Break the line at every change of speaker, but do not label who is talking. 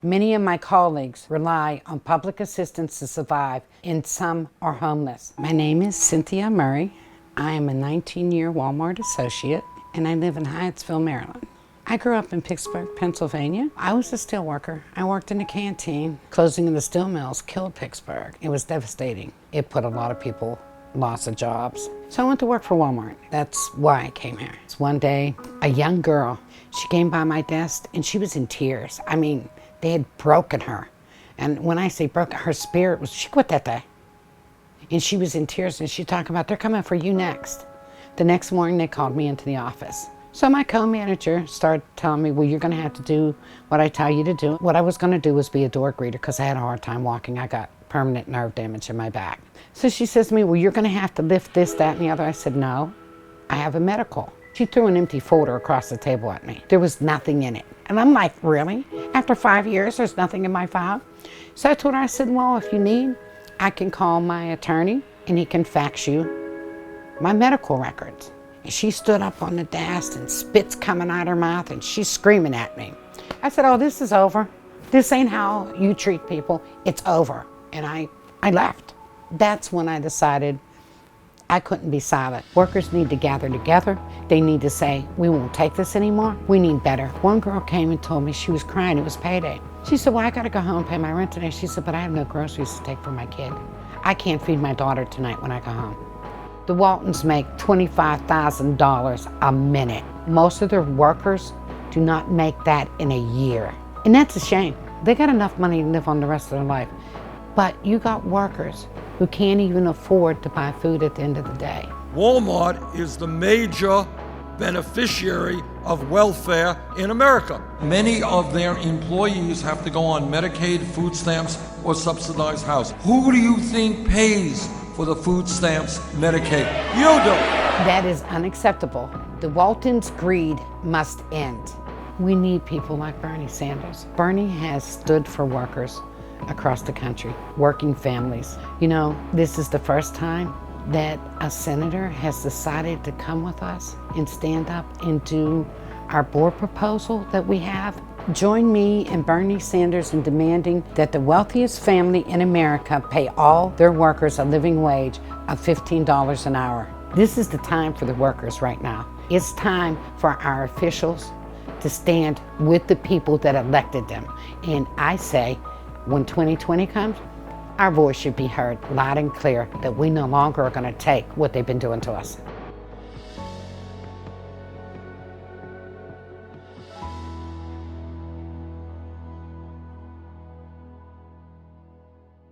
Many of my colleagues rely on public assistance to survive, and some are homeless. My name is Cynthia Murray. I am a 19-year Walmart associate, and I live in Hyattsville, Maryland. I grew up in Pittsburgh, Pennsylvania. I was a steel worker. I worked in a canteen. Closing of the steel mills killed Pittsburgh. It was devastating. It put a lot of people loss of jobs. So I went to work for Walmart. That's why I came here. One day, a young girl, she came by my desk and she was in tears. I mean, they had broken her. And when I say broken, her spirit was, she quit that day. And she was in tears and she talking about, they're coming for you next. The next morning they called me into the office. So my co-manager started telling me, well, you're gonna have to do what I tell you to do. What I was gonna do was be a door greeter because I had a hard time walking. I got permanent nerve damage in my back. So she says to me, well, you're gonna have to lift this, that, and the other. I said, no, I have a medical. She threw an empty folder across the table at me. There was nothing in it. And I'm like, really? After 5 years, there's nothing in my file? So I told her, I said, well, if you need, I can call my attorney and he can fax you my medical records. And she stood up on the desk and spit's coming out her mouth and she's screaming at me. I said, oh, this is over. This ain't how you treat people. It's over. And I left. That's when I decided I couldn't be silent. Workers need to gather together. They need to say, we won't take this anymore. We need better. One girl came and told me she was crying. It was payday. She said, well, I got to go home and pay my rent today. She said, but I have no groceries to take for my kid. I can't feed my daughter tonight when I go home. The Waltons make $25,000 a minute. Most of their workers do not make that in a year. And that's a shame. They got enough money to live on the rest of their life. But you got workers who can't even afford to buy food at the end of the day.
Walmart is the major beneficiary of welfare in America. Many of their employees have to go on Medicaid, food stamps, or subsidized housing. Who do you think pays for the food stamps, Medicaid? You do.
That is unacceptable. The Waltons' greed must end. We need people like Bernie Sanders. Bernie has stood for workers across the country, working families. You know, this is the first time that a senator has decided to come with us and stand up and do our board proposal that we have. Join me and Bernie Sanders in demanding that the wealthiest family in America pay all their workers a living wage of $15 an hour. This is the time for the workers right now. It's time for our officials to stand with the people that elected them. And I say, when 2020 comes, our voice should be heard loud and clear that we no longer are going to take what they've been doing to us.